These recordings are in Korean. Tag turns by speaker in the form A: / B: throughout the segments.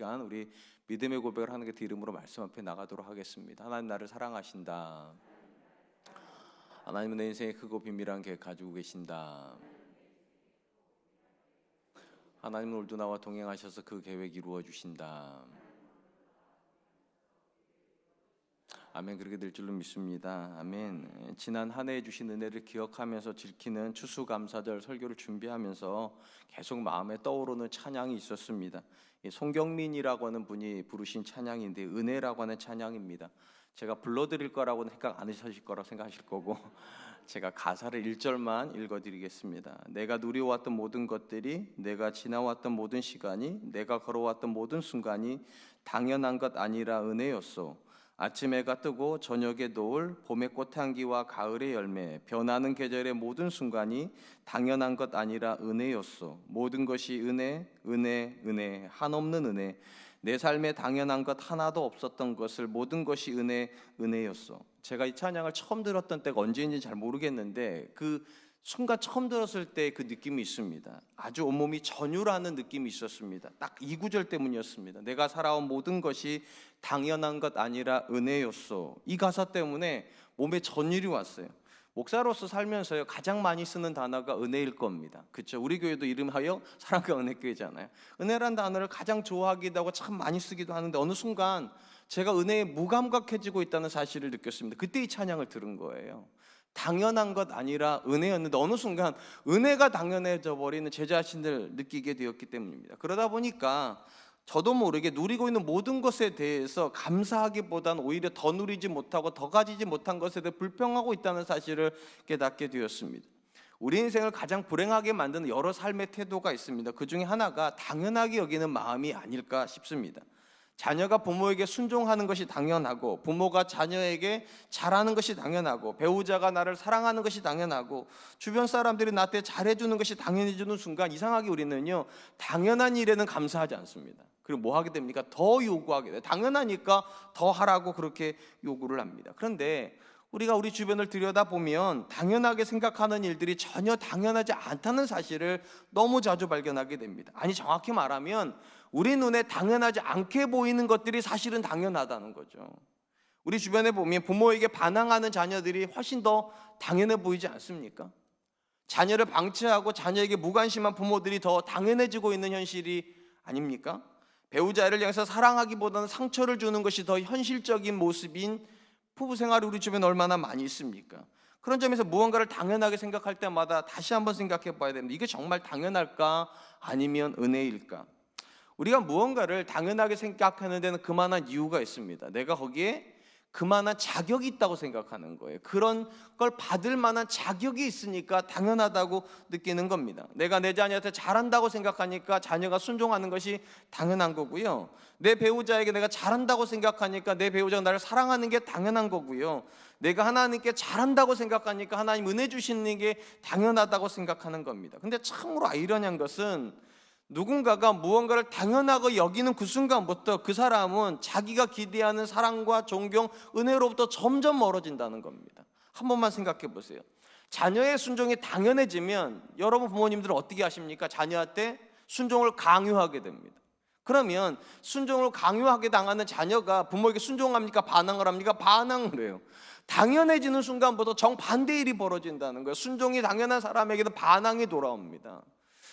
A: 시간 우리 믿음의 고백을 하는 게 이름으로 말씀 앞에 나가도록 하겠습니다. 하나님 나를 사랑하신다. 하나님은 내 인생에 크고 비밀한 계획 가지고 계신다. 하나님은 오늘도 나와 동행하셔서 그 계획 이루어 주신다. 아멘. 그렇게 될 줄로 믿습니다. 아멘. 지난 한 해 주신 은혜를 기억하면서 지키는 추수감사절 설교를 준비하면서 계속 마음에 떠오르는 찬양이 있었습니다. 송경민이라고 하는 분이 부르신 찬양인데 은혜라고 하는 찬양입니다. 제가 불러드릴 거라고는 생각 안 하실 거라고 생각하실 거고 제가 가사를 1절만 읽어드리겠습니다. 내가 누려왔던 모든 것들이, 내가 지나왔던 모든 시간이, 내가 걸어왔던 모든 순간이 당연한 것 아니라 은혜였소. 아침 해가 뜨고 저녁에 노을, 봄의 꽃향기와 가을의 열매, 변하는 계절의 모든 순간이 당연한 것 아니라 은혜였소. 모든 것이 은혜, 은혜, 은혜, 한없는 은혜. 내 삶에 당연한 것 하나도 없었던 것을 모든 것이 은혜, 은혜였소. 제가 이 찬양을 처음 들었던 때가 언제인지 잘 모르겠는데 그 순간 처음 들었을 때 그 느낌이 있습니다. 아주 온몸이 전율하는 느낌이 있었습니다. 딱 이 구절 때문이었습니다. 내가 살아온 모든 것이 당연한 것 아니라 은혜였소. 이 가사 때문에 몸에 전율이 왔어요. 목사로서 살면서요 가장 많이 쓰는 단어가 은혜일 겁니다. 그렇죠? 우리 교회도 이름하여 사랑과 은혜교회잖아요. 은혜란 단어를 가장 좋아하기도 하고 참 많이 쓰기도 하는데 어느 순간 제가 은혜에 무감각해지고 있다는 사실을 느꼈습니다. 그때 이 찬양을 들은 거예요. 당연한 것 아니라 은혜였는데 어느 순간 은혜가 당연해져 버리는 제 자신을 느끼게 되었기 때문입니다. 그러다 보니까 저도 모르게 누리고 있는 모든 것에 대해서 감사하기보다는 오히려 더 누리지 못하고 더 가지지 못한 것에 대해 불평하고 있다는 사실을 깨닫게 되었습니다. 우리 인생을 가장 불행하게 만드는 여러 삶의 태도가 있습니다. 그 중에 하나가 당연하게 여기는 마음이 아닐까 싶습니다. 자녀가 부모에게 순종하는 것이 당연하고, 부모가 자녀에게 잘하는 것이 당연하고, 배우자가 나를 사랑하는 것이 당연하고, 주변 사람들이 나한테 잘해주는 것이 당연해지는 순간 이상하게 우리는요 당연한 일에는 감사하지 않습니다. 그리고 뭐 하게 됩니까? 더 요구하게 돼요. 당연하니까 더 하라고 그렇게 요구를 합니다. 그런데 우리가 우리 주변을 들여다보면 당연하게 생각하는 일들이 전혀 당연하지 않다는 사실을 너무 자주 발견하게 됩니다. 아니 정확히 말하면 우리 눈에 당연하지 않게 보이는 것들이 사실은 당연하다는 거죠. 우리 주변에 보면 부모에게 반항하는 자녀들이 훨씬 더 당연해 보이지 않습니까? 자녀를 방치하고 자녀에게 무관심한 부모들이 더 당연해지고 있는 현실이 아닙니까? 배우자를 향해서 사랑하기보다는 상처를 주는 것이 더 현실적인 모습인 부부 생활이 우리 주변에 얼마나 많이 있습니까? 그런 점에서 무언가를 당연하게 생각할 때마다 다시 한번 생각해 봐야 됩니다. 이게 정말 당연할까? 아니면 은혜일까? 우리가 무언가를 당연하게 생각하는 데는 그만한 이유가 있습니다. 내가 거기에 그만한 자격이 있다고 생각하는 거예요. 그런 걸 받을 만한 자격이 있으니까 당연하다고 느끼는 겁니다. 내가 내 자녀한테 잘한다고 생각하니까 자녀가 순종하는 것이 당연한 거고요. 내 배우자에게 내가 잘한다고 생각하니까 내 배우자가 나를 사랑하는 게 당연한 거고요. 내가 하나님께 잘한다고 생각하니까 하나님 은혜 주시는 게 당연하다고 생각하는 겁니다. 근데 참으로 아이러니한 것은 누군가가 무언가를 당연하고 여기는 그 순간부터 그 사람은 자기가 기대하는 사랑과 존경, 은혜로부터 점점 멀어진다는 겁니다. 한 번만 생각해 보세요. 자녀의 순종이 당연해지면 여러분 부모님들은 어떻게 하십니까? 자녀한테 순종을 강요하게 됩니다. 그러면 순종을 강요하게 당하는 자녀가 부모에게 순종합니까? 반항을 합니까? 반항을 해요. 당연해지는 순간부터 정반대의 일이 벌어진다는 거예요. 순종이 당연한 사람에게는 반항이 돌아옵니다.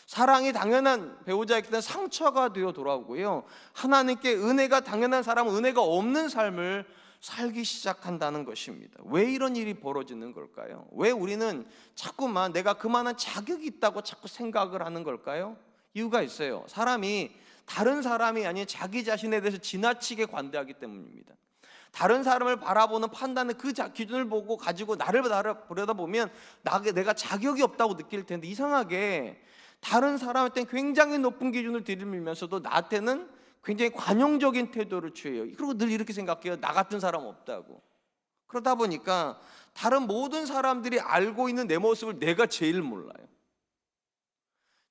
A: 사랑이 당연한 배우자에게는 상처가 되어 돌아오고요. 하나님께 은혜가 당연한 사람은 은혜가 없는 삶을 살기 시작한다는 것입니다. 왜 이런 일이 벌어지는 걸까요? 왜 우리는 자꾸만 내가 그만한 자격이 있다고 자꾸 생각을 하는 걸까요? 이유가 있어요. 사람이 다른 사람이 아닌 자기 자신에 대해서 지나치게 관대하기 때문입니다. 다른 사람을 바라보는 판단은 그 기준을 보고 가지고 나를 보려다보면 내가 자격이 없다고 느낄 텐데 이상하게 다른 사람한테는 굉장히 높은 기준을 들이밀면서도 나한테는 굉장히 관용적인 태도를 취해요. 그리고 늘 이렇게 생각해요. 나 같은 사람 없다고. 그러다 보니까 다른 모든 사람들이 알고 있는 내 모습을 내가 제일 몰라요.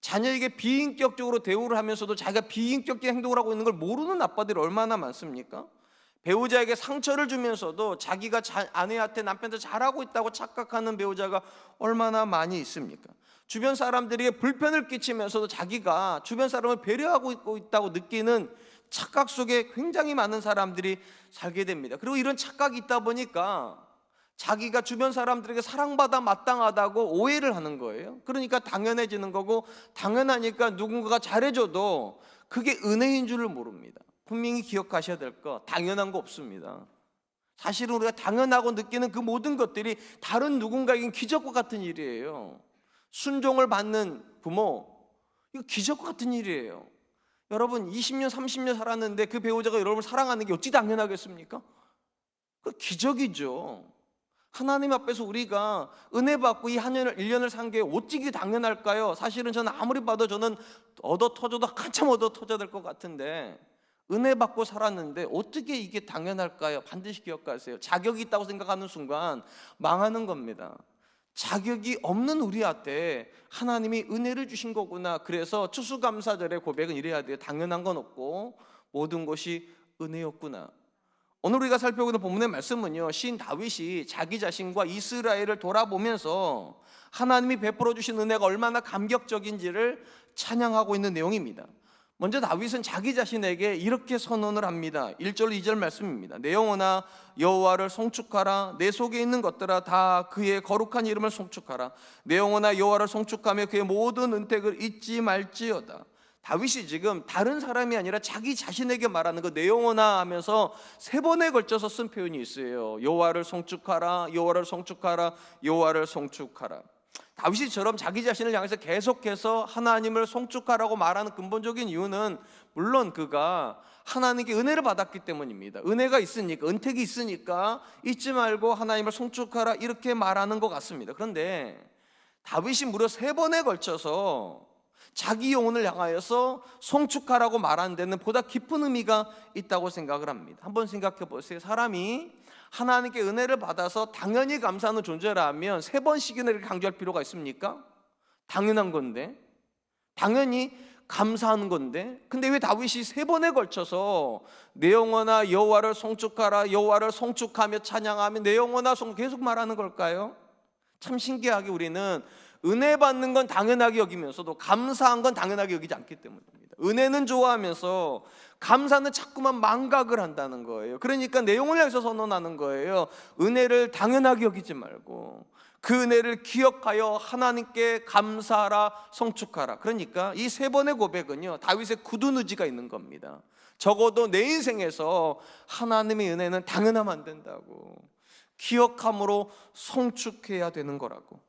A: 자녀에게 비인격적으로 대우를 하면서도 자기가 비인격적인 행동을 하고 있는 걸 모르는 아빠들이 얼마나 많습니까? 배우자에게 상처를 주면서도 자기가 아내한테 남편한테 잘하고 있다고 착각하는 배우자가 얼마나 많이 있습니까? 주변 사람들에게 불편을 끼치면서도 자기가 주변 사람을 배려하고 있다고 느끼는 착각 속에 굉장히 많은 사람들이 살게 됩니다. 그리고 이런 착각이 있다 보니까 자기가 주변 사람들에게 사랑받아 마땅하다고 오해를 하는 거예요. 그러니까 당연해지는 거고, 당연하니까 누군가가 잘해줘도 그게 은혜인 줄을 모릅니다. 분명히 기억하셔야 될 거, 당연한 거 없습니다. 사실은 우리가 당연하고 느끼는 그 모든 것들이 다른 누군가에겐 기적과 같은 일이에요. 순종을 받는 부모, 이거 기적과 같은 일이에요. 여러분 20년 30년 살았는데 그 배우자가 여러분을 사랑하는 게 어찌 당연하겠습니까? 그 기적이죠. 하나님 앞에서 우리가 은혜 받고 이 한 년을 1년을 산 게 어찌 당연할까요? 사실은 저는 아무리 봐도 저는 얻어 터져도 한참 얻어 터져야 될 것 같은데, 은혜 받고 살았는데 어떻게 이게 당연할까요? 반드시 기억하세요. 자격이 있다고 생각하는 순간 망하는 겁니다. 자격이 없는 우리한테 하나님이 은혜를 주신 거구나. 그래서 추수감사절의 고백은 이래야 돼요. 당연한 건 없고 모든 것이 은혜였구나. 오늘 우리가 살펴보는 본문의 말씀은요, 시인 다윗이 자기 자신과 이스라엘을 돌아보면서 하나님이 베풀어 주신 은혜가 얼마나 감격적인지를 찬양하고 있는 내용입니다. 먼저 다윗은 자기 자신에게 이렇게 선언을 합니다. 1절 2절 말씀입니다. 내 영혼아 여호와를 송축하라. 내 속에 있는 것들아 다 그의 거룩한 이름을 송축하라. 내 영혼아 여호와를 송축하며 그의 모든 은택을 잊지 말지어다. 다윗이 지금 다른 사람이 아니라 자기 자신에게 말하는 거, 내 영혼아 하면서 3번에 걸쳐서 쓴 표현이 있어요. 여호와를 송축하라, 여호와를 송축하라, 여호와를 송축하라. 다윗이처럼 자기 자신을 향해서 계속해서 하나님을 송축하라고 말하는 근본적인 이유는 물론 그가 하나님께 은혜를 받았기 때문입니다. 은혜가 있으니까, 은택이 있으니까 잊지 말고 하나님을 송축하라 이렇게 말하는 것 같습니다. 그런데 다윗이 무려 3번에 걸쳐서 자기 영혼을 향하여서 송축하라고 말하는 데는 보다 깊은 의미가 있다고 생각을 합니다. 한번 생각해 보세요. 사람이 하나님께 은혜를 받아서 당연히 감사하는 존재라면 3번씩이나 이렇게 강조할 필요가 있습니까? 당연한 건데, 당연히 감사하는 건데, 근데 왜 다윗이 3번에 걸쳐서 내 영혼아 여호와를 송축하라, 여호와를 송축하며 찬양하며 내 영혼아 계속 말하는 걸까요? 참 신기하게 우리는 은혜 받는 건 당연하게 여기면서도 감사한 건 당연하게 여기지 않기 때문입니다. 은혜는 좋아하면서 감사는 자꾸만 망각을 한다는 거예요. 그러니까 내용을 향해서 선언하는 거예요. 은혜를 당연하게 여기지 말고 그 은혜를 기억하여 하나님께 감사하라, 송축하라. 그러니까 이 3번의 고백은요, 다윗의 굳은 의지가 있는 겁니다. 적어도 내 인생에서 하나님의 은혜는 당연하면 안 된다고, 기억함으로 송축해야 되는 거라고.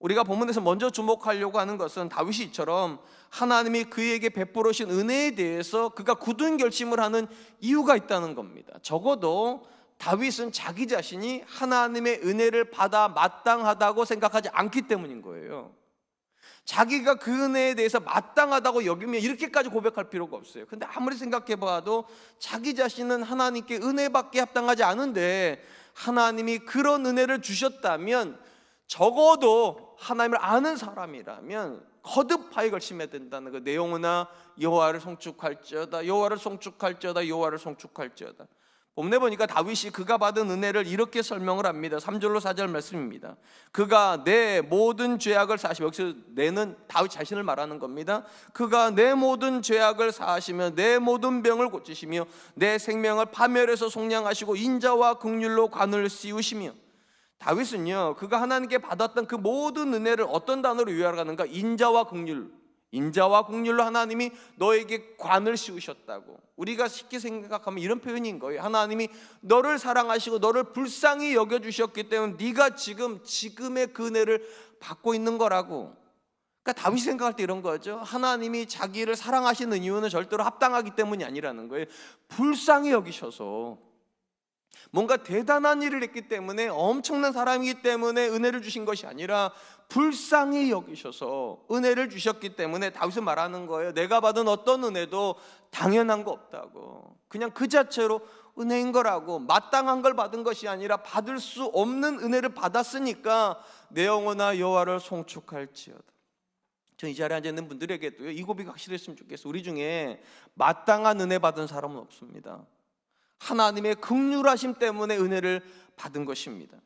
A: 우리가 본문에서 먼저 주목하려고 하는 것은 다윗이 이처럼 하나님이 그에게 베풀으신 은혜에 대해서 그가 굳은 결심을 하는 이유가 있다는 겁니다. 적어도 다윗은 자기 자신이 하나님의 은혜를 받아 마땅하다고 생각하지 않기 때문인 거예요. 자기가 그 은혜에 대해서 마땅하다고 여기면 이렇게까지 고백할 필요가 없어요. 근데 아무리 생각해 봐도 자기 자신은 하나님께 은혜받게 합당하지 않은데 하나님이 그런 은혜를 주셨다면 적어도 하나님을 아는 사람이라면 거듭하여 결심해야 된다는 거. 내 영혼아 여호와를 송축할지어다, 여호와를 송축할지어다, 여호와를 송축할지어다. 본문에 보니까 다윗이 그가 받은 은혜를 이렇게 설명을 합니다. 3절로 4절 말씀입니다. 그가 내 모든 죄악을 사하시며, 여기서 내는 다윗 자신을 말하는 겁니다. 그가 내 모든 죄악을 사하시며 내 모든 병을 고치시며 내 생명을 파멸해서 속량하시고 인자와 긍휼로 관을 씌우시며. 다윗은요, 그가 하나님께 받았던 그 모든 은혜를 어떤 단어로 요약하는가? 인자와 긍휼. 인자와 긍휼로 하나님이 너에게 관을 씌우셨다고. 우리가 쉽게 생각하면 이런 표현인 거예요. 하나님이 너를 사랑하시고 너를 불쌍히 여겨주셨기 때문에 네가 지금의 그 은혜를 받고 있는 거라고. 그러니까 다윗이 생각할 때 이런 거죠. 하나님이 자기를 사랑하시는 이유는 절대로 합당하기 때문이 아니라는 거예요. 불쌍히 여기셔서 뭔가 대단한 일을 했기 때문에, 엄청난 사람이기 때문에 은혜를 주신 것이 아니라 불쌍히 여기셔서 은혜를 주셨기 때문에 다윗은 말하는 거예요. 내가 받은 어떤 은혜도 당연한 거 없다고, 그냥 그 자체로 은혜인 거라고, 마땅한 걸 받은 것이 아니라 받을 수 없는 은혜를 받았으니까 내 영혼아 여호와를 송축할지어다. 전 이 자리에 앉아 있는 분들에게도요, 이 고백이 확실했으면 좋겠어요. 우리 중에 마땅한 은혜 받은 사람은 없습니다. 하나님의 긍휼하심 때문에 은혜를 받은 것입니다.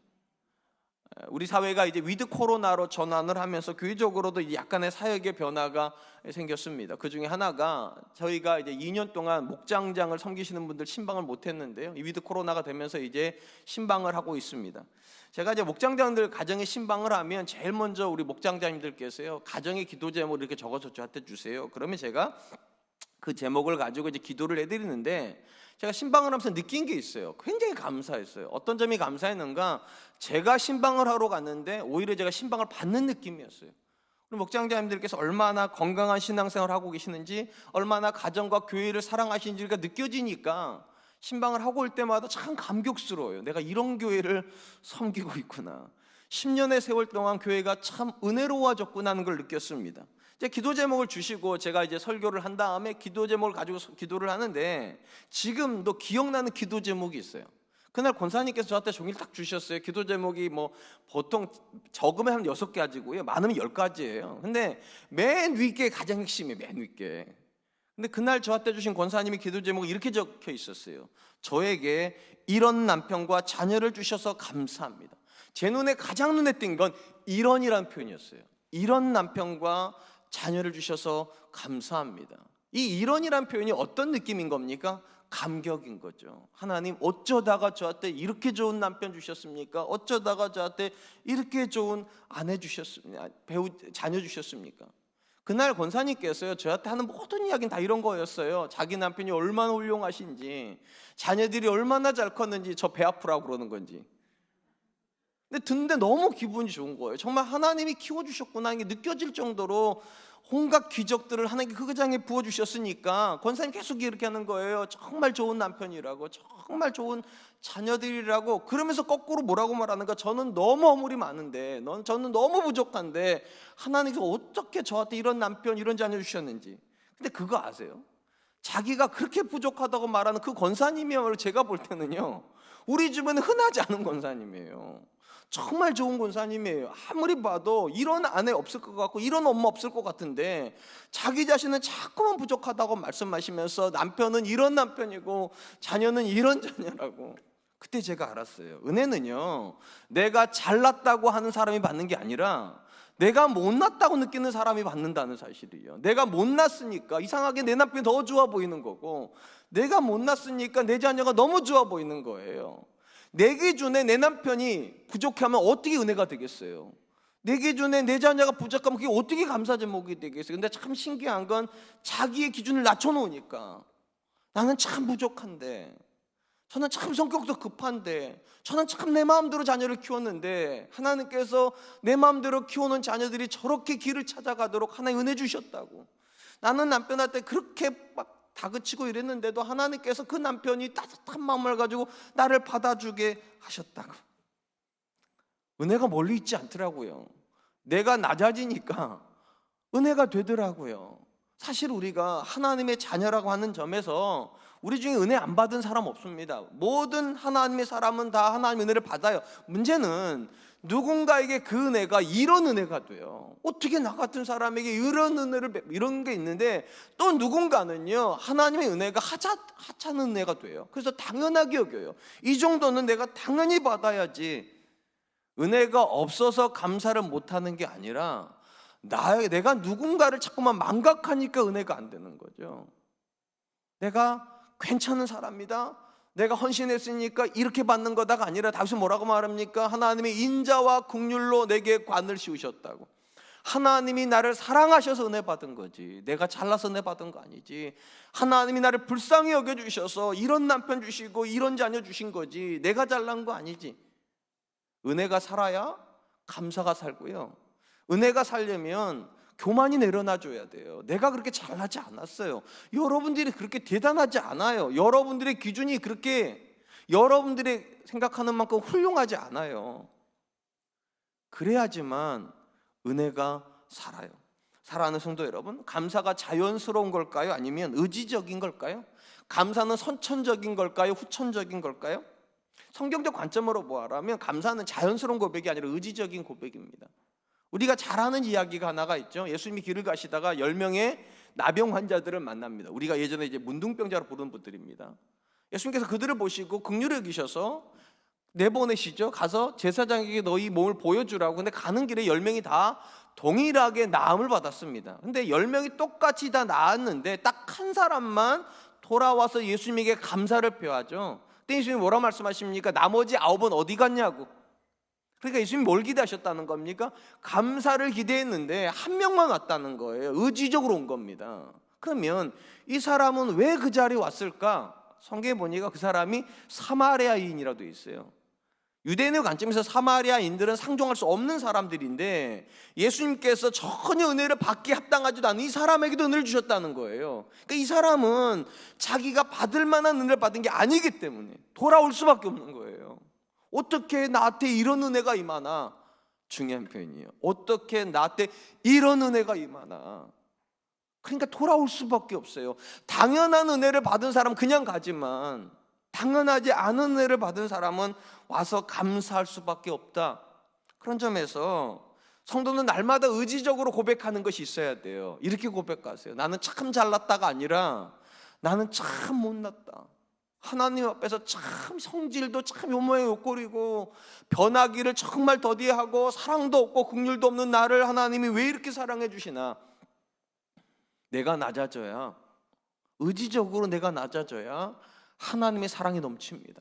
A: 우리 사회가 이제 위드 코로나로 전환을 하면서 교회적으로도 약간의 사역의 변화가 생겼습니다. 그 중에 하나가 저희가 이제 2년 동안 목장장을 섬기시는 분들 신방을 못했는데요. 이 위드 코로나가 되면서 이제 신방을 하고 있습니다. 제가 이제 목장장들 가정에 신방을 하면 제일 먼저 우리 목장장님들께서요, 가정의 기도 제목을 이렇게 적어서 저한테 주세요. 그러면 제가 그 제목을 가지고 이제 기도를 해드리는데, 제가 신방을 하면서 느낀 게 있어요. 굉장히 감사했어요. 어떤 점이 감사했는가? 제가 신방을 하러 갔는데 오히려 제가 신방을 받는 느낌이었어요. 우리 목장자님들께서 얼마나 건강한 신앙생활을 하고 계시는지, 얼마나 가정과 교회를 사랑하시는지가 느껴지니까 신방을 하고 올 때마다 참 감격스러워요. 내가 이런 교회를 섬기고 있구나. 10년의 세월 동안 교회가 참 은혜로워졌구나 하는 걸 느꼈습니다. 이제 기도 제목을 주시고 제가 이제 설교를 한 다음에 기도 제목을 가지고 기도를 하는데, 지금도 기억나는 기도 제목이 있어요. 그날 권사님께서 저한테 종이를 딱 주셨어요. 기도 제목이 뭐 보통 적으면 한 6개 가지고요, 많으면 10가지예요. 근데 맨 윗게 가장 핵심이에요. 맨 윗게. 근데 그날 저한테 주신 권사님이 기도 제목이 이렇게 적혀 있었어요. 저에게 이런 남편과 자녀를 주셔서 감사합니다. 제 눈에 가장 눈에 띈 건 이런이라는 표현이었어요. 이런 남편과 자녀를 주셔서 감사합니다. 이 이런이란 표현이 어떤 느낌인 겁니까? 감격인 거죠. 하나님, 어쩌다가 저한테 이렇게 좋은 남편 주셨습니까? 어쩌다가 저한테 이렇게 좋은 아내 주셨습니까? 자녀 주셨습니까? 그날 권사님께서요, 저한테 하는 모든 이야기는 다 이런 거였어요. 자기 남편이 얼마나 훌륭하신지, 자녀들이 얼마나 잘 컸는지, 저 배 아프라고 그러는 건지. 근데 듣는데 너무 기분이 좋은 거예요. 정말 하나님이 키워주셨구나 이게 느껴질 정도로 온갖 기적들을 하나님께 그 장에 부어주셨으니까 권사님 계속 이렇게 하는 거예요. 정말 좋은 남편이라고, 정말 좋은 자녀들이라고. 그러면서 거꾸로 뭐라고 말하는가? 저는 너무 허물이 많은데, 저는 너무 부족한데 하나님께서 어떻게 저한테 이런 남편, 이런 자녀 주셨는지. 근데 그거 아세요? 자기가 그렇게 부족하다고 말하는 그 권사님이야말로 제가 볼 때는요, 우리 주변에 흔하지 않은 권사님이에요. 정말 좋은 권사님이에요. 아무리 봐도 이런 아내 없을 것 같고 이런 엄마 없을 것 같은데, 자기 자신은 자꾸만 부족하다고 말씀하시면서 남편은 이런 남편이고 자녀는 이런 자녀라고. 그때 제가 알았어요. 은혜는요, 내가 잘났다고 하는 사람이 받는 게 아니라 내가 못났다고 느끼는 사람이 받는다는 사실이에요. 내가 못났으니까 이상하게 내 남편이 더 좋아 보이는 거고, 내가 못났으니까 내 자녀가 너무 좋아 보이는 거예요. 내 기준에 내 남편이 부족하면 어떻게 은혜가 되겠어요? 내 기준에 내 자녀가 부족하면 그게 어떻게 감사 제목이 되겠어요? 근데 참 신기한 건 자기의 기준을 낮춰놓으니까, 나는 참 부족한데, 저는 참 성격도 급한데, 저는 참 내 마음대로 자녀를 키웠는데 하나님께서 내 마음대로 키우는 자녀들이 저렇게 길을 찾아가도록 하나님 은혜 주셨다고. 나는 남편한테 그렇게 막 다그치고 이랬는데도 하나님께서 그 남편이 따뜻한 마음을 가지고 나를 받아주게 하셨다고. 은혜가 멀리 있지 않더라고요. 내가 낮아지니까 은혜가 되더라고요. 사실 우리가 하나님의 자녀라고 하는 점에서 우리 중에 은혜 안 받은 사람 없습니다. 모든 하나님의 사람은 다 하나님의 은혜를 받아요. 문제는 누군가에게 그 은혜가 이런 은혜가 돼요. 어떻게 나 같은 사람에게 이런 은혜를, 이런 게 있는데, 또 누군가는요 하나님의 은혜가 하찮은 은혜가 돼요. 그래서 당연하게 여겨요. 이 정도는 내가 당연히 받아야지. 은혜가 없어서 감사를 못하는 게 아니라 내가 누군가를 자꾸만 망각하니까 은혜가 안 되는 거죠. 내가 괜찮은 사람이다, 내가 헌신했으니까 이렇게 받는 거다가 아니라, 다시 뭐라고 말합니까? 하나님의 인자와 긍휼로 내게 관을 씌우셨다고. 하나님이 나를 사랑하셔서 은혜 받은 거지, 내가 잘나서 은혜 받은 거 아니지. 하나님이 나를 불쌍히 여겨주셔서 이런 남편 주시고 이런 자녀 주신 거지, 내가 잘난 거 아니지. 은혜가 살아야 감사가 살고요, 은혜가 살려면 교만이 내려놔줘야 돼요. 내가 그렇게 잘나지 않았어요. 여러분들이 그렇게 대단하지 않아요. 여러분들의 기준이 그렇게 여러분들이 생각하는 만큼 훌륭하지 않아요. 그래야지만 은혜가 살아요. 사랑하는 성도 여러분, 감사가 자연스러운 걸까요? 아니면 의지적인 걸까요? 감사는 선천적인 걸까요? 후천적인 걸까요? 성경적 관점으로 보아라면 감사는 자연스러운 고백이 아니라 의지적인 고백입니다. 우리가 잘 아는 이야기가 하나가 있죠. 예수님이 길을 가시다가 10명의 나병 환자들을 만납니다. 우리가 예전에 이제 문둥병자로 부르는 분들입니다. 예수님께서 그들을 보시고 긍휼히 여기셔서
B: 내보내시죠. 가서 제사장에게 너희 몸을 보여주라고. 근데 가는 길에 10명이 다 동일하게 나음을 받았습니다. 근데 10명이 똑같이 다 나았는데 딱 한 사람만 돌아와서 예수님에게 감사를 표하죠. 그때 예수님이 뭐라고 말씀하십니까? 나머지 9은 어디 갔냐고. 그러니까 예수님이 뭘 기대하셨다는 겁니까? 감사를 기대했는데 한 명만 왔다는 거예요. 의지적으로 온 겁니다. 그러면 이 사람은 왜 그 자리에 왔을까? 성경에 보니까 그 사람이 사마리아인이라도 있어요. 유대인의 관점에서 사마리아인들은 상종할 수 없는 사람들인데 예수님께서 전혀 은혜를 받기 합당하지도 않은 이 사람에게도 은혜를 주셨다는 거예요. 그러니까 이 사람은 자기가 받을 만한 은혜를 받은 게 아니기 때문에 돌아올 수밖에 없는 거예요. 어떻게 나한테 이런 은혜가 임하나? 중요한 표현이에요. 어떻게 나한테 이런 은혜가 임하나? 그러니까 돌아올 수밖에 없어요. 당연한 은혜를 받은 사람은 그냥 가지만 당연하지 않은 은혜를 받은 사람은 와서 감사할 수밖에 없다. 그런 점에서 성도는 날마다 의지적으로 고백하는 것이 있어야 돼요. 이렇게 고백하세요. 나는 참 잘났다가 아니라 나는 참 못났다. 하나님 앞에서 참 성질도 참 요모에 요꼴이고 변하기를 정말 더디하고 사랑도 없고 긍휼도 없는 나를 하나님이 왜 이렇게 사랑해 주시나? 내가 낮아져야, 의지적으로 내가 낮아져야 하나님의 사랑이 넘칩니다.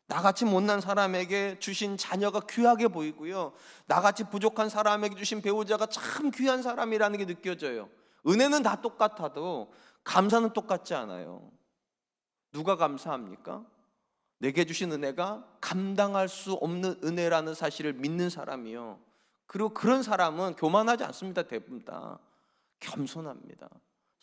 B: 나같이 못난 사람에게 주신 자녀가 귀하게 보이고요, 나같이 부족한 사람에게 주신 배우자가 참 귀한 사람이라는 게 느껴져요. 은혜는 다 똑같아도 감사는 똑같지 않아요. 누가 감사합니까? 내게 주신 은혜가 감당할 수 없는 은혜라는 사실을 믿는 사람이요. 그리고 그런 사람은 교만하지 않습니다. 대부분 다 겸손합니다.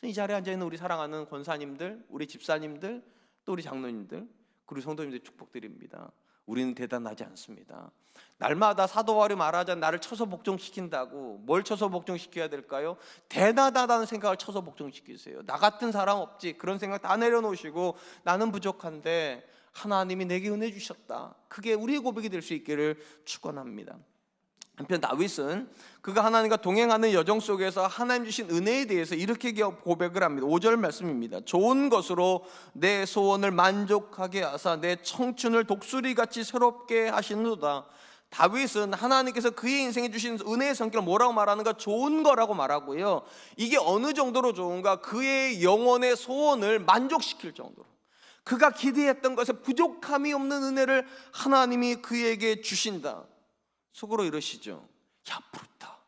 B: 이 자리에 앉아있는 우리 사랑하는 권사님들, 우리 집사님들, 또 우리 장로님들, 그리고 성도님들 축복드립니다. 우리는 대단하지 않습니다. 날마다 사도 바울이 말하자 나를 쳐서 복종시킨다고. 뭘 쳐서 복종시켜야 될까요? 대단하다는 생각을 쳐서 복종시키세요. 나 같은 사람 없지, 그런 생각 다 내려놓으시고 나는 부족한데 하나님이 내게 은혜 주셨다. 그게 우리의 고백이 될 수 있기를 축원합니다. 한편 다윗은 그가 하나님과 동행하는 여정 속에서 하나님 주신 은혜에 대해서 이렇게 고백을 합니다. 5절 말씀입니다. 좋은 것으로 내 소원을 만족하게 하사 내 청춘을 독수리같이 새롭게 하시는도다. 다윗은 하나님께서 그의 인생에 주신 은혜의 성격을 뭐라고 말하는가? 좋은 거라고 말하고요, 이게 어느 정도로 좋은가? 그의 영혼의 소원을 만족시킬 정도로, 그가 기대했던 것에 부족함이 없는 은혜를 하나님이 그에게 주신다. 속으로 이러시죠. 야, 부럽다.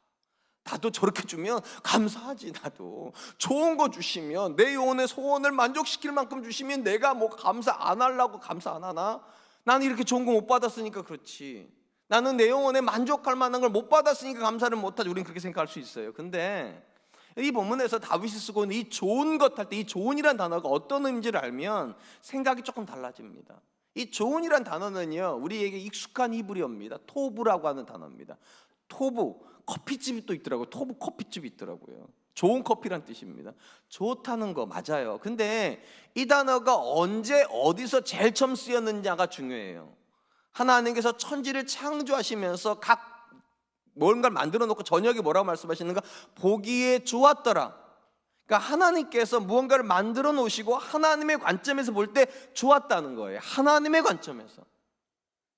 B: 나도 저렇게 주면 감사하지. 나도 좋은 거 주시면, 내 영혼의 소원을 만족시킬 만큼 주시면 내가 뭐 감사 안 하려고 감사 안 하나? 나는 이렇게 좋은 거 못 받았으니까 그렇지. 나는 내 영혼에 만족할 만한 걸 못 받았으니까 감사를 못 하지. 우리는 그렇게 생각할 수 있어요. 근데 이 본문에서 다윗이 쓰고 있는 이 좋은 것 할 때 이 좋은이란 단어가 어떤 의미인지를 알면 생각이 조금 달라집니다. 이 좋은이란 단어는요, 우리에게 익숙한 히브리어입니다. 토부라고 하는 단어입니다. 토부, 커피집이 또 있더라고요. 토부 커피집이 있더라고요. 좋은 커피란 뜻입니다. 좋다는 거 맞아요. 근데 이 단어가 언제 어디서 제일 처음 쓰였느냐가 중요해요. 하나님께서 천지를 창조하시면서 각 뭔가를 만들어 놓고 저녁에 뭐라고 말씀하시는가? 보기에 좋았더라. 그러니까 하나님께서 무언가를 만들어 놓으시고 하나님의 관점에서 볼 때 좋았다는 거예요. 하나님의 관점에서.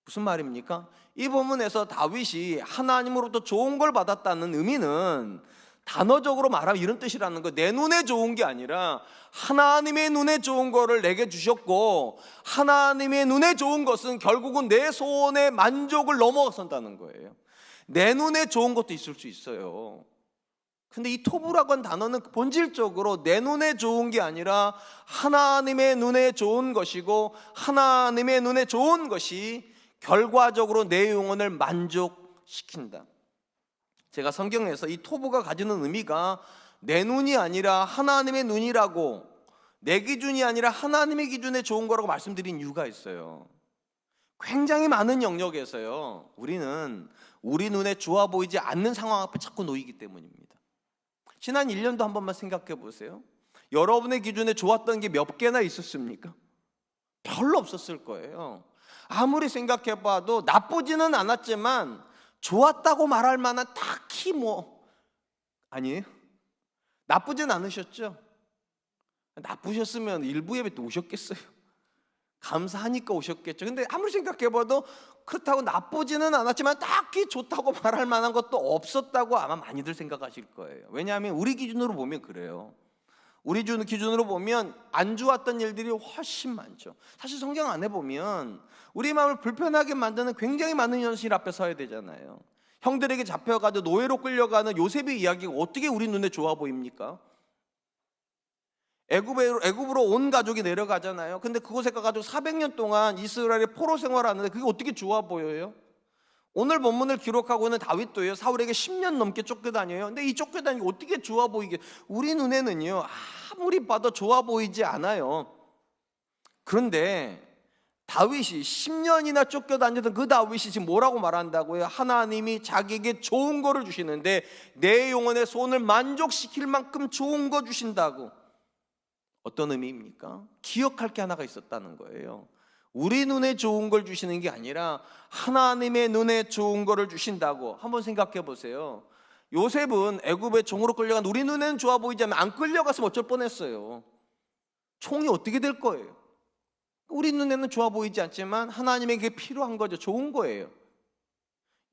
B: 무슨 말입니까? 이 본문에서 다윗이 하나님으로부터 좋은 걸 받았다는 의미는 단어적으로 말하면 이런 뜻이라는 거예요. 내 눈에 좋은 게 아니라 하나님의 눈에 좋은 거를 내게 주셨고, 하나님의 눈에 좋은 것은 결국은 내 소원의 만족을 넘어선다는 거예요. 내 눈에 좋은 것도 있을 수 있어요. 근데 이 토부라고 하는 단어는 본질적으로 내 눈에 좋은 게 아니라 하나님의 눈에 좋은 것이고, 하나님의 눈에 좋은 것이 결과적으로 내 영혼을 만족시킨다. 제가 성경에서 이 토부가 가지는 의미가 내 눈이 아니라 하나님의 눈이라고, 내 기준이 아니라 하나님의 기준에 좋은 거라고 말씀드린 이유가 있어요. 굉장히 많은 영역에서요, 우리는 우리 눈에 좋아 보이지 않는 상황 앞에 자꾸 놓이기 때문입니다. 지난 1년도 한 번만 생각해 보세요. 여러분의 기준에 좋았던 게 몇 개나 있었습니까? 별로 없었을 거예요. 아무리 생각해 봐도 나쁘지는 않았지만 좋았다고 말할 만한 딱히 아니에요? 나쁘진 않으셨죠? 나쁘셨으면 일부 예배 때 오셨겠어요? 감사하니까 오셨겠죠. 근데 아무리 생각해 봐도 그렇다고 나쁘지는 않았지만 딱히 좋다고 말할 만한 것도 없었다고 아마 많이들 생각하실 거예요. 왜냐하면 우리 기준으로 보면 그래요. 우리 기준으로 보면 안 좋았던 일들이 훨씬 많죠. 사실 성경 안에 보면 우리 마음을 불편하게 만드는 굉장히 많은 현실 앞에 서야 되잖아요. 형들에게 잡혀가도 노예로 끌려가는 요셉의 이야기가 어떻게 우리 눈에 좋아 보입니까? 애굽으로 온 가족이 내려가잖아요. 근데 그곳에 가가지고 400년 동안 이스라엘의 포로 생활하는데 그게 어떻게 좋아 보여요? 오늘 본문을 기록하고 있는 다윗도요, 사울에게 10년 넘게 쫓겨다녀요. 근데 이 쫓겨다니는 게 어떻게 좋아 보이게? 우리 눈에는요, 아무리 봐도 좋아 보이지 않아요. 그런데 다윗이 10년이나 쫓겨다니던 그 다윗이 지금 뭐라고 말한다고요? 하나님이 자기에게 좋은 거를 주시는데 내 영혼의 소원을 만족시킬 만큼 좋은 거 주신다고. 어떤 의미입니까? 기억할 게 하나가 있었다는 거예요. 우리 눈에 좋은 걸 주시는 게 아니라 하나님의 눈에 좋은 거를 주신다고. 한번 생각해 보세요. 요셉은 애굽의 종으로 끌려간 우리 눈에는 좋아 보이지 않으면 안 끌려갔으면 어쩔 뻔했어요. 총이 어떻게 될 거예요? 우리 눈에는 좋아 보이지 않지만 하나님에게 필요한 거죠. 좋은 거예요.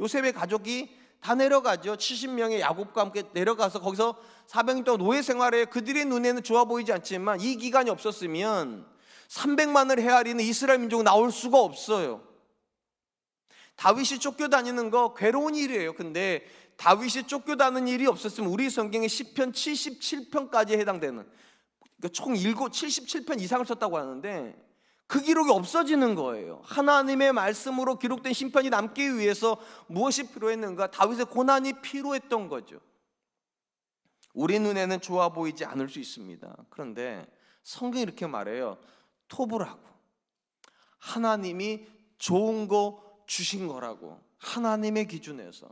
B: 요셉의 가족이 다 내려가죠. 70명의 야곱과 함께 내려가서 거기서 400년 동안 노예 생활에 그들의 눈에는 좋아 보이지 않지만 이 기간이 없었으면 300만을 헤아리는 이스라엘 민족은 나올 수가 없어요. 다윗이 쫓겨다니는 거 괴로운 일이에요. 근데 다윗이 쫓겨다니는 일이 없었으면 우리 성경에 시편 77편까지 해당되는, 그러니까 총 77편 이상을 썼다고 하는데 그 기록이 없어지는 거예요. 하나님의 말씀으로 기록된 심판이 남기 위해서 무엇이 필요했는가? 다윗의 고난이 필요했던 거죠. 우리 눈에는 좋아 보이지 않을 수 있습니다. 그런데 성경이 이렇게 말해요. 토부라고. 하나님이 좋은 거 주신 거라고. 하나님의 기준에서.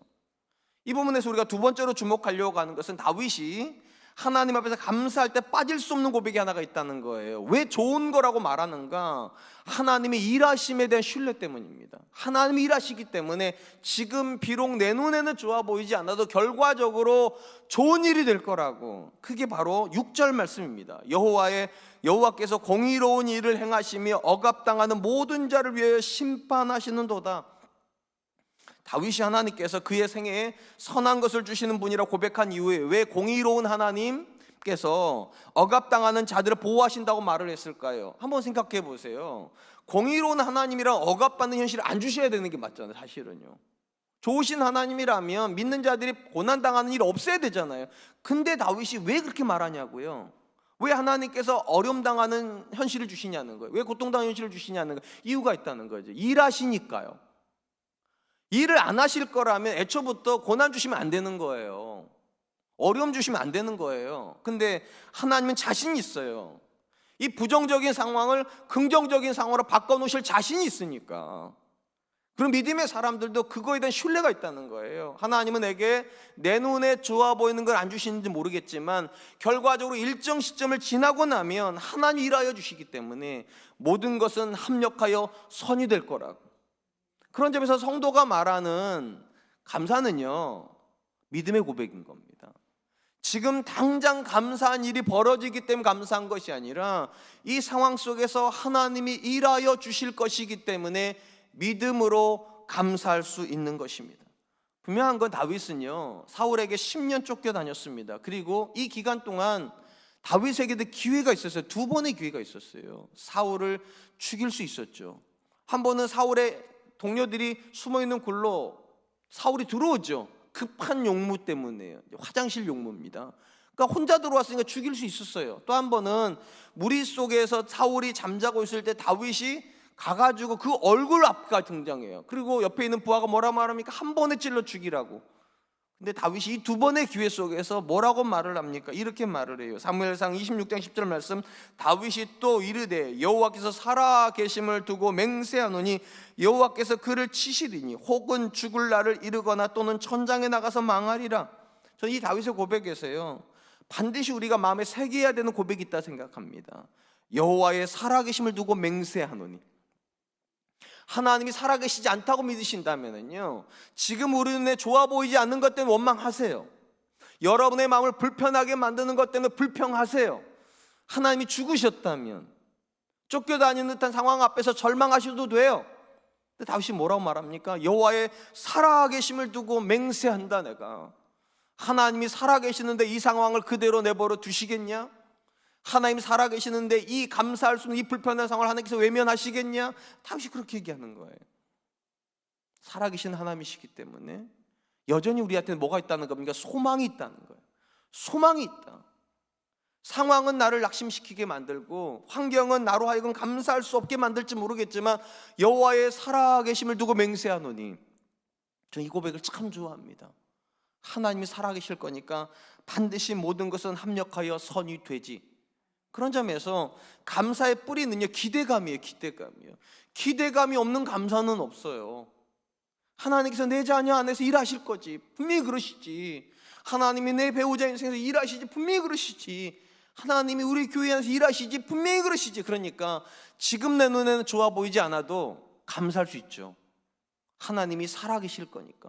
B: 이 부분에서 우리가 두 번째로 주목하려고 하는 것은 다윗이 하나님 앞에서 감사할 때 빠질 수 없는 고백이 하나가 있다는 거예요. 왜 좋은 거라고 말하는가? 하나님의 일하심에 대한 신뢰 때문입니다. 하나님이 일하시기 때문에 지금 비록 내 눈에는 좋아 보이지 않아도 결과적으로 좋은 일이 될 거라고. 그게 바로 6절 말씀입니다. 여호와께서 공의로운 일을 행하시며 억압당하는 모든 자를 위하여 심판하시는도다. 다윗이 하나님께서 그의 생애에 선한 것을 주시는 분이라 고백한 이후에 왜 공의로운 하나님께서 억압당하는 자들을 보호하신다고 말을 했을까요? 한번 생각해 보세요. 공의로운 하나님이랑 억압받는 현실을 안 주셔야 되는 게 맞잖아요. 사실은요. 좋으신 하나님이라면 믿는 자들이 고난당하는 일 없어야 되잖아요. 근데 다윗이 왜 그렇게 말하냐고요? 왜 하나님께서 어려움당하는 현실을 주시냐는 거예요. 왜 고통당하는 현실을 주시냐는 거예요. 이유가 있다는 거죠. 일하시니까요. 일을 안 하실 거라면 애초부터 고난 주시면 안 되는 거예요. 어려움 주시면 안 되는 거예요. 근데 하나님은 자신이 있어요. 이 부정적인 상황을 긍정적인 상황으로 바꿔놓으실 자신이 있으니까. 그럼 믿음의 사람들도 그거에 대한 신뢰가 있다는 거예요. 하나님은 내게 내 눈에 좋아 보이는 걸 안 주시는지 모르겠지만 결과적으로 일정 시점을 지나고 나면 하나님 일하여 주시기 때문에 모든 것은 합력하여 선이 될 거라고. 그런 점에서 성도가 말하는 감사는요, 믿음의 고백인 겁니다. 지금 당장 감사한 일이 벌어지기 때문에 감사한 것이 아니라 이 상황 속에서 하나님이 일하여 주실 것이기 때문에 믿음으로 감사할 수 있는 것입니다. 분명한 건 다윗은요, 사울에게 10년 쫓겨다녔습니다. 그리고 이 기간 동안 다윗에게도 기회가 있었어요. 두 번의 기회가 있었어요. 사울을 죽일 수 있었죠. 한 번은 사울의 동료들이 숨어있는 굴로 사울이 들어오죠. 급한 용무 때문에요. 화장실 용무입니다. 그러니까 혼자 들어왔으니까 죽일 수 있었어요. 또 한 번은 무리 속에서 사울이 잠자고 있을 때 다윗이 가가지고 그 얼굴 앞가 등장해요. 그리고 옆에 있는 부하가 뭐라 말합니까? 한 번에 찔러 죽이라고. 근데 다윗이 이 두 번의 기회 속에서 뭐라고 말을 합니까? 이렇게 말을 해요. 사무엘상 26장 10절 말씀. 다윗이 또 이르되 여호와께서 살아 계심을 두고 맹세하노니 여호와께서 그를 치시리니 혹은 죽을 날을 이르거나 또는 천장에 나가서 망하리라. 저는 이 다윗의 고백에서요, 반드시 우리가 마음에 새겨야 되는 고백이 있다 생각합니다. 여호와의 살아 계심을 두고 맹세하노니. 하나님이 살아계시지 않다고 믿으신다면요, 지금 우리 눈에 좋아 보이지 않는 것 때문에 원망하세요. 여러분의 마음을 불편하게 만드는 것 때문에 불평하세요. 하나님이 죽으셨다면 쫓겨다니는 듯한 상황 앞에서 절망하셔도 돼요. 근데 다윗이 뭐라고 말합니까? 여호와의 살아계심을 두고 맹세한다. 내가 하나님이 살아계시는데 이 상황을 그대로 내버려 두시겠냐? 하나님 살아계시는데 이 감사할 수 없는 이 불편한 상황을 하나님께서 외면하시겠냐? 다윗이 그렇게 얘기하는 거예요. 살아계신 하나님이시기 때문에 여전히 우리한테는 뭐가 있다는 겁니까? 소망이 있다는 거예요. 소망이 있다. 상황은 나를 낙심시키게 만들고 환경은 나로 하여금 감사할 수 없게 만들지 모르겠지만 여호와의 살아계심을 두고 맹세하노니, 저는 이 고백을 참 좋아합니다. 하나님이 살아계실 거니까 반드시 모든 것은 합력하여 선이 되지. 그런 점에서 감사의 뿌리는요, 기대감이에요. 기대감이 없는 감사는 없어요. 하나님께서 내 자녀 안에서 일하실 거지, 분명히 그러시지. 하나님이 내 배우자 인생에서 일하시지, 분명히 그러시지. 하나님이 우리 교회 안에서 일하시지, 분명히 그러시지. 그러니까 지금 내 눈에는 좋아 보이지 않아도 감사할 수 있죠. 하나님이 살아계실 거니까.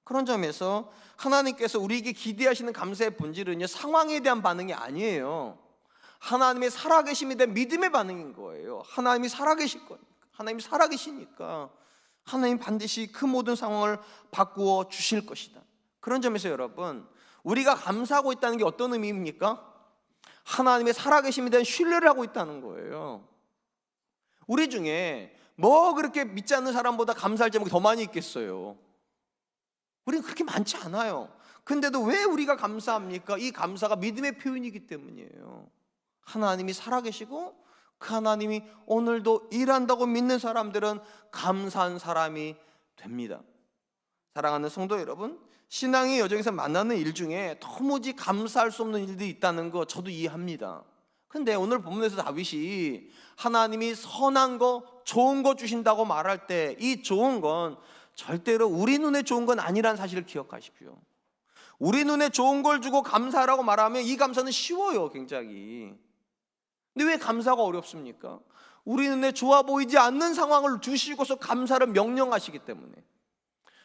B: 그런 점에서 하나님께서 우리에게 기대하시는 감사의 본질은요, 상황에 대한 반응이 아니에요. 하나님의 살아계심에 대한 믿음의 반응인 거예요. 하나님이 살아계실 거니까, 하나님이 살아계시니까 하나님 반드시 그 모든 상황을 바꾸어 주실 것이다. 그런 점에서 여러분, 우리가 감사하고 있다는 게 어떤 의미입니까? 하나님의 살아계심에 대한 신뢰를 하고 있다는 거예요. 우리 중에 뭐 그렇게 믿지 않는 사람보다 감사할 제목이 더 많이 있겠어요? 우리는 그렇게 많지 않아요. 근데도 왜 우리가 감사합니까? 이 감사가 믿음의 표현이기 때문이에요. 하나님이 살아계시고 그 하나님이 오늘도 일한다고 믿는 사람들은 감사한 사람이 됩니다. 사랑하는 성도 여러분, 신앙의 여정에서 만나는 일 중에 도무지 감사할 수 없는 일들이 있다는 거 저도 이해합니다. 근데 오늘 본문에서 다윗이 하나님이 선한 거, 좋은 거 주신다고 말할 때 이 좋은 건 절대로 우리 눈에 좋은 건 아니라는 사실을 기억하십시오. 우리 눈에 좋은 걸 주고 감사하라고 말하면 이 감사는 쉬워요, 굉장히. 근데 왜 감사가 어렵습니까? 우리 눈에 좋아 보이지 않는 상황을 주시고서 감사를 명령하시기 때문에.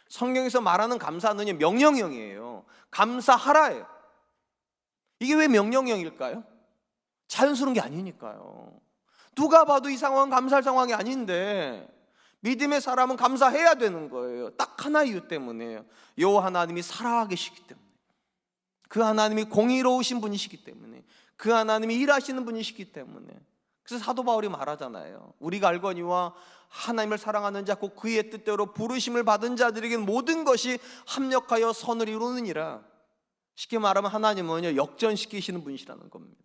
B: 성경에서 말하는 감사는요, 명령형이에요. 감사하라예요. 이게 왜 명령형일까요? 자연스러운 게 아니니까요. 누가 봐도 이 상황은 감사할 상황이 아닌데 믿음의 사람은 감사해야 되는 거예요. 딱 하나 이유 때문에요. 여호와 하나님이 살아계시기 때문에, 그 하나님이 공의로우신 분이시기 때문에, 그 하나님이 일하시는 분이시기 때문에. 그래서 사도 바울이 말하잖아요. 우리가 알거니와 하나님을 사랑하는 자 곧 그의 뜻대로 부르심을 받은 자들에게는 모든 것이 합력하여 선을 이루느니라. 쉽게 말하면 하나님은요, 역전시키시는 분이시라는 겁니다.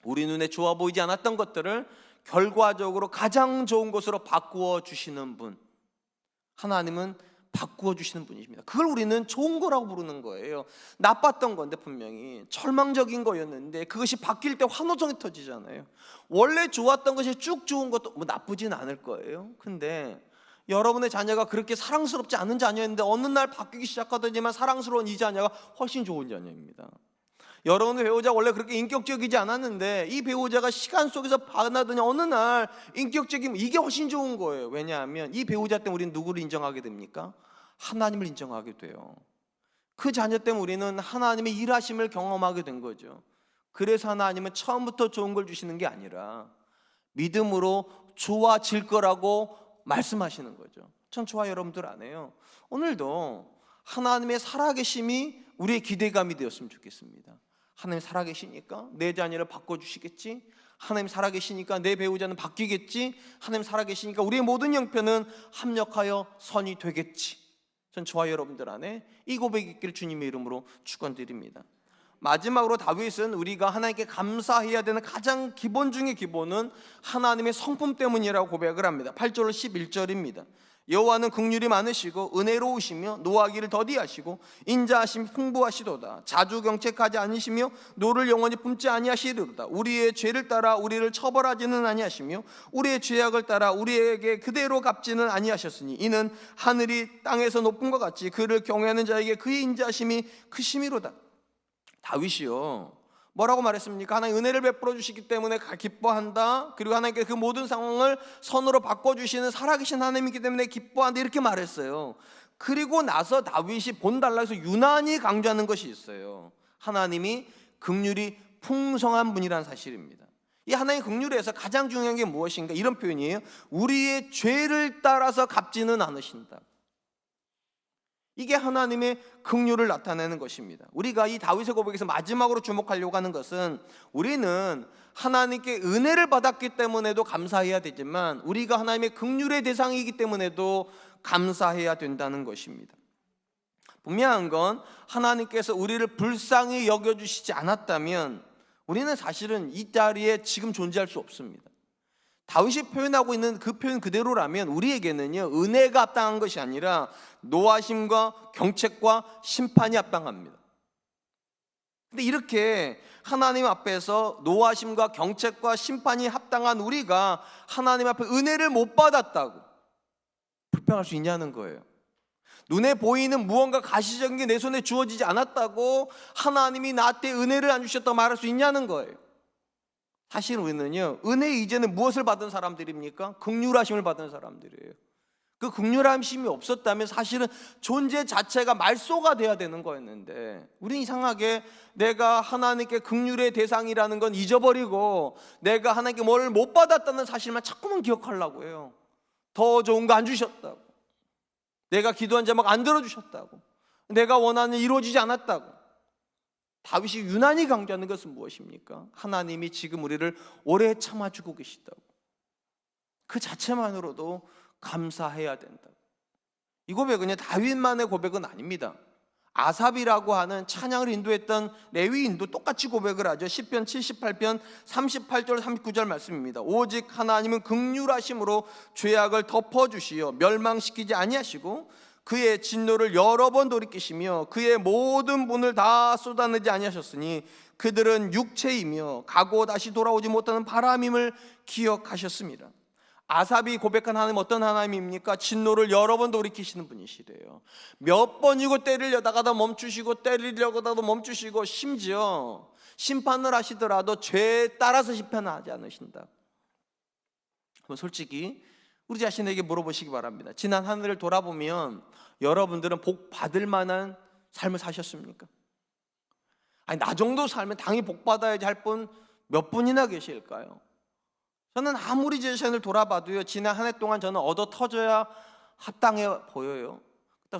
B: 우리 눈에 좋아 보이지 않았던 것들을 결과적으로 가장 좋은 것으로 바꾸어 주시는 분, 하나님은 바꾸어 주시는 분이십니다. 그걸 우리는 좋은 거라고 부르는 거예요. 나빴던 건데, 분명히 절망적인 거였는데 그것이 바뀔 때 환호성이 터지잖아요. 원래 좋았던 것이 쭉 좋은 것도 뭐 나쁘진 않을 거예요. 근데 여러분의 자녀가 그렇게 사랑스럽지 않은 자녀인데 어느 날 바뀌기 시작하더니만 사랑스러운 이 자녀가 훨씬 좋은 자녀입니다. 여러분의 배우자가 원래 그렇게 인격적이지 않았는데 이 배우자가 시간 속에서 변하더니 어느 날 인격적이면 이게 훨씬 좋은 거예요. 왜냐하면 이 배우자 때문에 우리는 누구를 인정하게 됩니까? 하나님을 인정하게 돼요. 그 자녀 때문에 우리는 하나님의 일하심을 경험하게 된 거죠. 그래서 하나님은 처음부터 좋은 걸 주시는 게 아니라 믿음으로 좋아질 거라고 말씀하시는 거죠. 전 저와 여러분들 안 해요. 오늘도 하나님의 살아계심이 우리의 기대감이 되었으면 좋겠습니다. 하나님 살아계시니까 내 자녀를 바꿔주시겠지. 하나님 살아계시니까 내 배우자는 바뀌겠지. 하나님 살아계시니까 우리의 모든 형편은 합력하여 선이 되겠지. 전 저와 여러분들 안에 이 고백이 있기를 주님의 이름으로 축원드립니다. 마지막으로 다윗은 우리가 하나님께 감사해야 되는 가장 기본 중의 기본은 하나님의 성품 때문이라고 고백을 합니다. 8절 11절입니다. 여호와는 긍휼이 많으시고 은혜로우시며 노하기를 더디하시고 인자하심이 풍부하시도다. 자주 경책하지 않으시며 노를 영원히 품지 아니하시리로다. 우리의 죄를 따라 우리를 처벌하지는 아니하시며 우리의 죄악을 따라 우리에게 그대로 갚지는 아니하셨으니 이는 하늘이 땅에서 높은 것 같이 그를 경외하는 자에게 그의 인자하심이 크심이로다. 다윗이요, 뭐라고 말했습니까? 하나님 은혜를 베풀어 주시기 때문에 기뻐한다. 그리고 하나님께 그 모든 상황을 선으로 바꿔주시는 살아계신 하나님이기 때문에 기뻐한다, 이렇게 말했어요. 그리고 나서 다윗이 본달라에서 유난히 강조하는 것이 있어요. 하나님이 긍휼이 풍성한 분이라는 사실입니다. 이 하나님의 긍휼에서 가장 중요한 게 무엇인가? 이런 표현이에요. 우리의 죄를 따라서 갚지는 않으신다. 이게 하나님의 긍휼을 나타내는 것입니다. 우리가 이 다윗의 고백에서 마지막으로 주목하려고 하는 것은, 우리는 하나님께 은혜를 받았기 때문에도 감사해야 되지만 우리가 하나님의 긍휼의 대상이기 때문에도 감사해야 된다는 것입니다. 분명한 건 하나님께서 우리를 불쌍히 여겨주시지 않았다면 우리는 사실은 이 자리에 지금 존재할 수 없습니다. 다윗이 표현하고 있는 그 표현 그대로라면 우리에게는요, 은혜가 합당한 것이 아니라 노하심과 경책과 심판이 합당합니다. 근데 이렇게 하나님 앞에서 노하심과 경책과 심판이 합당한 우리가 하나님 앞에 은혜를 못 받았다고 불평할 수 있냐는 거예요. 눈에 보이는 무언가 가시적인 게 내 손에 주어지지 않았다고 하나님이 나한테 은혜를 안 주셨다고 말할 수 있냐는 거예요. 사실 우리는요, 은혜 이제는 무엇을 받은 사람들입니까? 긍휼하심을 받은 사람들이에요. 그 긍휼하심이 없었다면 사실은 존재 자체가 말소가 돼야 되는 거였는데, 우리는 이상하게 내가 하나님께 긍휼의 대상이라는 건 잊어버리고 내가 하나님께 뭘 못 받았다는 사실만 자꾸만 기억하려고 해요. 더 좋은 거 안 주셨다고, 내가 기도한 제목 안 들어주셨다고, 내가 원하는 일 이루어지지 않았다고. 다윗이 유난히 강조하는 것은 무엇입니까? 하나님이 지금 우리를 오래 참아주고 계시다고. 그 자체만으로도 감사해야 된다. 이 고백은요, 다윗만의 고백은 아닙니다. 아삽이라고 하는 찬양을 인도했던 레위인도 똑같이 고백을 하죠. 시편 78편 38절 39절 말씀입니다. 오직 하나님은 긍휼하심으로 죄악을 덮어주시어 멸망시키지 아니하시고 그의 진노를 여러 번 돌이키시며 그의 모든 분을 다 쏟아내지 아니하셨으니 그들은 육체이며 가고 다시 돌아오지 못하는 바람임을 기억하셨습니다. 아삽이 고백한 하나님 어떤 하나님입니까? 진노를 여러 번 돌이키시는 분이시래요. 몇 번이고 때리려다가도 멈추시고 때리려다가도 멈추시고 심지어 심판을 하시더라도 죄에 따라서 심판을 하지 않으신다. 솔직히 우리 자신에게 물어보시기 바랍니다. 지난 한 해를 돌아보면 여러분들은 복 받을 만한 삶을 사셨습니까? 아니, 나 정도 살면 당연히 복 받아야지 할 분 몇 분이나 계실까요? 저는 아무리 제 자신을 돌아봐도요, 지난 한 해 동안 저는 얻어 터져야 합당해 보여요.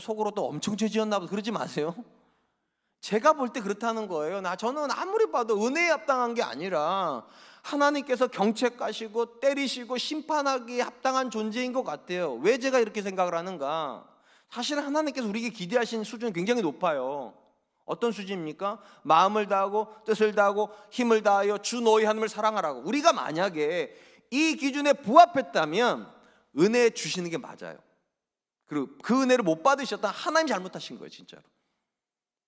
B: 속으로 또 엄청 죄 지었나 보다. 그러지 마세요. 제가 볼 때 그렇다는 거예요. 저는 아무리 봐도 은혜에 합당한 게 아니라 하나님께서 경책하시고 때리시고 심판하기에 합당한 존재인 것 같아요. 왜 제가 이렇게 생각을 하는가? 사실은 하나님께서 우리에게 기대하신 수준이 굉장히 높아요. 어떤 수준입니까? 마음을 다하고 뜻을 다하고 힘을 다하여 주 너희 하나님을 사랑하라고. 우리가 만약에 이 기준에 부합했다면 은혜 주시는 게 맞아요. 그리고 그 은혜를 못 받으셨다면 하나님 잘못하신 거예요, 진짜로.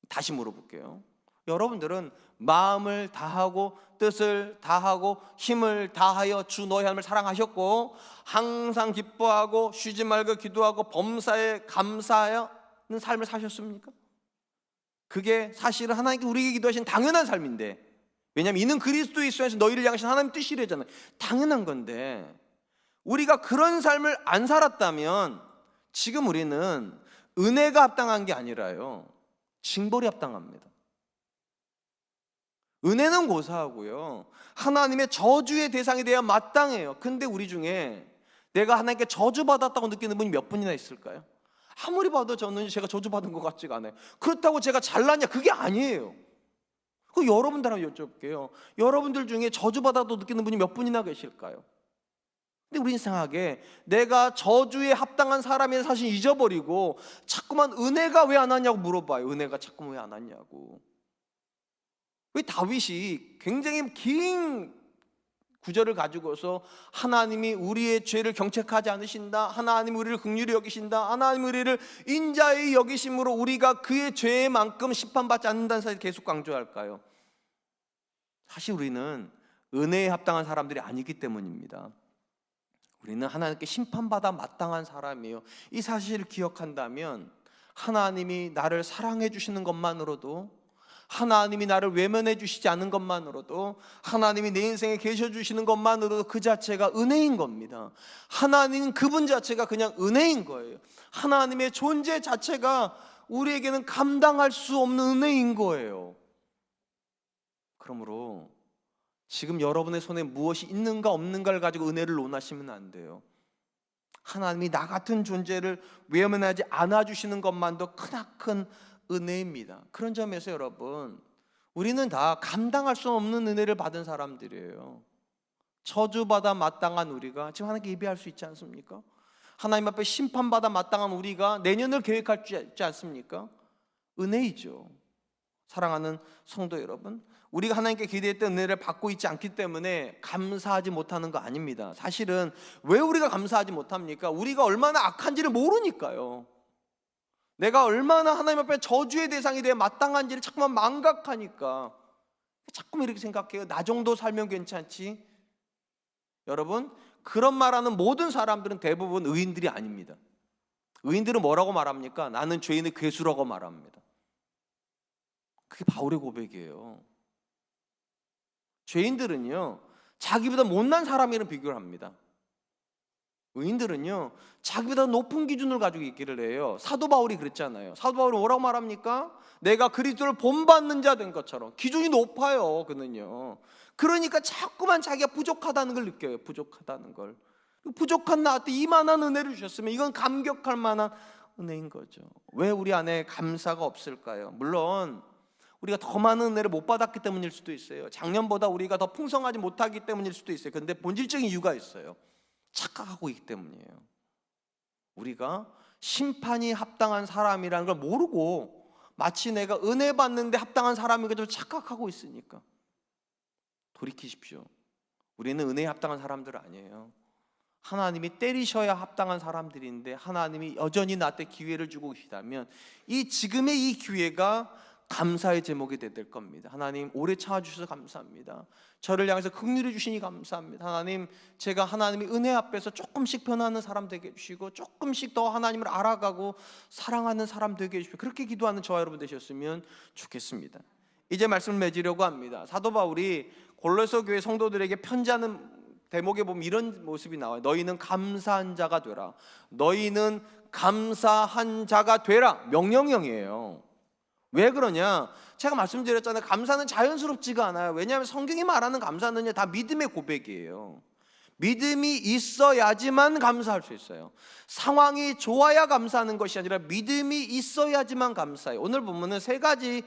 B: 다시 물어볼게요. 여러분들은 마음을 다하고 뜻을 다하고 힘을 다하여 주 너희 하나님을 사랑하셨고 항상 기뻐하고 쉬지 말고 기도하고 범사에 감사하는 삶을 사셨습니까? 그게 사실은 하나님께 우리에게 기도하신 당연한 삶인데, 왜냐하면 이는 그리스도 예수에서 너희를 향하신 하나님 뜻이래잖아요. 당연한 건데 우리가 그런 삶을 안 살았다면 지금 우리는 은혜가 합당한 게 아니라요, 징벌이 합당합니다. 은혜는 고사하고요, 하나님의 저주의 대상이 되어야 마땅해요. 근데 우리 중에 내가 하나님께 저주받았다고 느끼는 분이 몇 분이나 있을까요? 아무리 봐도 저는 제가 저주받은 것 같지가 않아요. 그렇다고 제가 잘났냐? 그게 아니에요. 그 여러분들한테 여쭤볼게요. 여러분들 중에 저주받아도 느끼는 분이 몇 분이나 계실까요? 근데 우리 이상하게 내가 저주에 합당한 사람이 사실 잊어버리고 자꾸만 은혜가 왜 안 왔냐고 물어봐요. 은혜가 자꾸만 왜 안 왔냐고. 왜 다윗이 굉장히 긴 구절을 가지고서 하나님이 우리의 죄를 경책하지 않으신다, 하나님 우리를 긍휼히 여기신다, 하나님 우리를 인자히 여기심으로 우리가 그의 죄만큼 심판받지 않는다는 사실을 계속 강조할까요? 사실 우리는 은혜에 합당한 사람들이 아니기 때문입니다. 우리는 하나님께 심판받아 마땅한 사람이에요. 이 사실을 기억한다면 하나님이 나를 사랑해 주시는 것만으로도, 하나님이 나를 외면해 주시지 않은 것만으로도, 하나님이 내 인생에 계셔 주시는 것만으로도 그 자체가 은혜인 겁니다. 하나님 그분 자체가 그냥 은혜인 거예요. 하나님의 존재 자체가 우리에게는 감당할 수 없는 은혜인 거예요. 그러므로 지금 여러분의 손에 무엇이 있는가 없는가를 가지고 은혜를 논하시면 안 돼요. 하나님이 나 같은 존재를 외면하지 않아주시는 것만도 크나큰 은혜입니다. 그런 점에서 여러분, 우리는 다 감당할 수 없는 은혜를 받은 사람들이에요. 저주받아 마땅한 우리가 지금 하나님께 예배할 수 있지 않습니까? 하나님 앞에 심판받아 마땅한 우리가 내년을 계획할 수 있지 않습니까? 은혜이죠. 사랑하는 성도 여러분, 우리가 하나님께 기대했던 은혜를 받고 있지 않기 때문에 감사하지 못하는 거 아닙니다. 사실은 왜 우리가 감사하지 못합니까? 우리가 얼마나 악한지를 모르니까요. 내가 얼마나 하나님 앞에 저주의 대상이 되어 마땅한지를 자꾸만 망각하니까 자꾸만 이렇게 생각해요. 나 정도 살면 괜찮지? 여러분, 그런 말하는 모든 사람들은 대부분 의인들이 아닙니다. 의인들은 뭐라고 말합니까? 나는 죄인의 괴수라고 말합니다. 그게 바울의 고백이에요. 죄인들은요, 자기보다 못난 사람이랑 비교를 합니다. 의인들은요, 자기보다 높은 기준을 가지고 있기를 해요. 사도 바울이 그랬잖아요. 사도 바울이 뭐라고 말합니까? 내가 그리스도를 본받는 자 된 것처럼. 기준이 높아요, 그는요. 그러니까 자꾸만 자기가 부족하다는 걸 느껴요. 부족하다는 걸. 부족한 나한테 이만한 은혜를 주셨으면 이건 감격할 만한 은혜인 거죠. 왜 우리 안에 감사가 없을까요? 물론 우리가 더 많은 은혜를 못 받았기 때문일 수도 있어요. 작년보다 우리가 더 풍성하지 못하기 때문일 수도 있어요. 그런데 본질적인 이유가 있어요. 착각하고 있기 때문이에요. 우리가 심판이 합당한 사람이라는 걸 모르고 마치 내가 은혜 받는데 합당한 사람인 것처럼 착각하고 있으니까. 돌이키십시오. 우리는 은혜에 합당한 사람들 아니에요. 하나님이 때리셔야 합당한 사람들인데 하나님이 여전히 나한테 기회를 주고 계시다면 이 지금의 이 기회가 감사의 제목이 될 겁니다. 하나님, 오래 참아주셔서 감사합니다. 저를 향해서 긍휼히 주시니 감사합니다. 하나님, 제가 하나님의 은혜 앞에서 조금씩 변하는 사람 되게 해주시고 조금씩 더 하나님을 알아가고 사랑하는 사람 되게 해주시고 그렇게 기도하는 저와 여러분 되셨으면 좋겠습니다. 이제 말씀을 맺으려고 합니다. 사도 바울이 골로새 교회 성도들에게 편지하는 대목에 보면 이런 모습이 나와요. 너희는 감사한 자가 되라. 너희는 감사한 자가 되라. 명령형이에요. 왜 그러냐? 제가 말씀드렸잖아요. 감사는 자연스럽지가 않아요. 왜냐하면 성경이 말하는 감사는요, 다 믿음의 고백이에요. 믿음이 있어야지만 감사할 수 있어요. 상황이 좋아야 감사하는 것이 아니라 믿음이 있어야지만 감사해요. 오늘 본문은 세 가지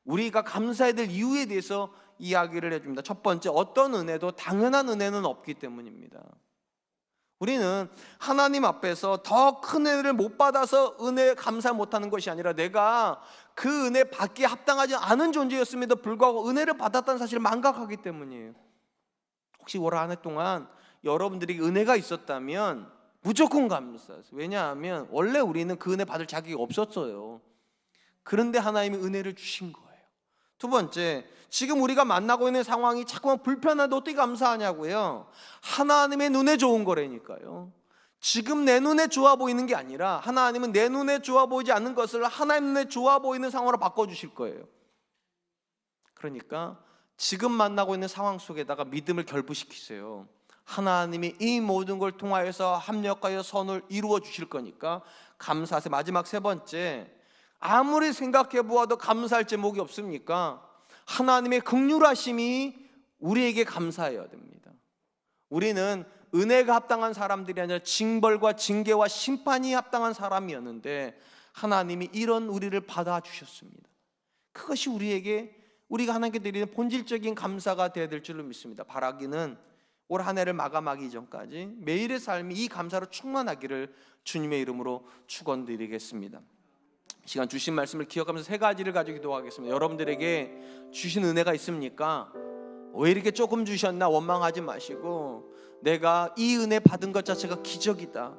B: 우리가 감사해야 될 이유에 대해서 이야기를 해줍니다. 첫 번째, 어떤 은혜도 당연한 은혜는 없기 때문입니다. 우리는 하나님 앞에서 더 큰 은혜를 못 받아서 은혜 감사 못하는 것이 아니라 내가 그 은혜 받기에 합당하지 않은 존재였음에도 불구하고 은혜를 받았다는 사실을 망각하기 때문이에요. 혹시 올 한 해 동안 여러분들에게 은혜가 있었다면 무조건 감사하세요. 왜냐하면 원래 우리는 그 은혜 받을 자격이 없었어요. 그런데 하나님이 은혜를 주신 거예요. 두 번째, 지금 우리가 만나고 있는 상황이 자꾸만 불편한데 어떻게 감사하냐고요? 하나님의 눈에 좋은 거라니까요. 지금 내 눈에 좋아 보이는 게 아니라 하나님은 내 눈에 좋아 보이지 않는 것을 하나님 눈에 좋아 보이는 상황으로 바꿔주실 거예요. 그러니까 지금 만나고 있는 상황 속에다가 믿음을 결부시키세요. 하나님이 이 모든 걸 통하여서 합력하여 선을 이루어 주실 거니까 감사하세요. 마지막 세 번째, 아무리 생각해 보아도 감사할 제목이 없습니까? 하나님의 긍휼하심이 우리에게 감사해야 됩니다. 우리는 은혜가 합당한 사람들이 아니라 징벌과 징계와 심판이 합당한 사람이었는데 하나님이 이런 우리를 받아주셨습니다. 그것이 우리가 하나님께 드리는 본질적인 감사가 되어야 될 줄로 믿습니다. 바라기는 올 한 해를 마감하기 전까지 매일의 삶이 이 감사로 충만하기를 주님의 이름으로 축원드리겠습니다. 시간 주신 말씀을 기억하면서 세 가지를 가지고 기도하겠습니다. 여러분들에게 주신 은혜가 있습니까? 왜 이렇게 조금 주셨나 원망하지 마시고 내가 이 은혜 받은 것 자체가 기적이다.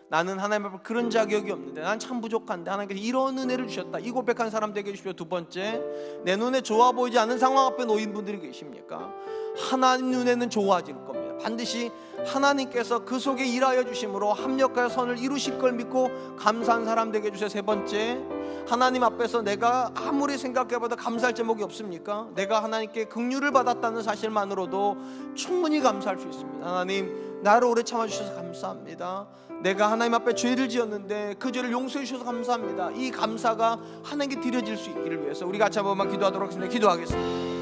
B: 나는 하나님 앞에 그런 자격이 없는데 난 참 부족한데 하나님께서 이런 은혜를 주셨다. 이 고백한 사람 되게 해주십시오. 두 번째, 내 눈에 좋아 보이지 않는 상황 앞에 놓인 분들이 계십니까? 하나님 눈에는 좋아질 겁니다. 반드시 하나님께서 그 속에 일하여 주심으로 합력하여 선을 이루실 걸 믿고 감사한 사람 되게 해주세요. 세 번째, 하나님 앞에서 내가 아무리 생각해봐도 감사할 제목이 없습니까? 내가 하나님께 긍휼을 받았다는 사실만으로도 충분히 감사할 수 있습니다. 하나님, 나를 오래 참아주셔서 감사합니다. 내가 하나님 앞에 죄를 지었는데 그 죄를 용서해 주셔서 감사합니다. 이 감사가 하나님께 드려질 수 있기를 위해서 우리 같이 한번만 기도하도록 하겠습니다. 기도하겠습니다.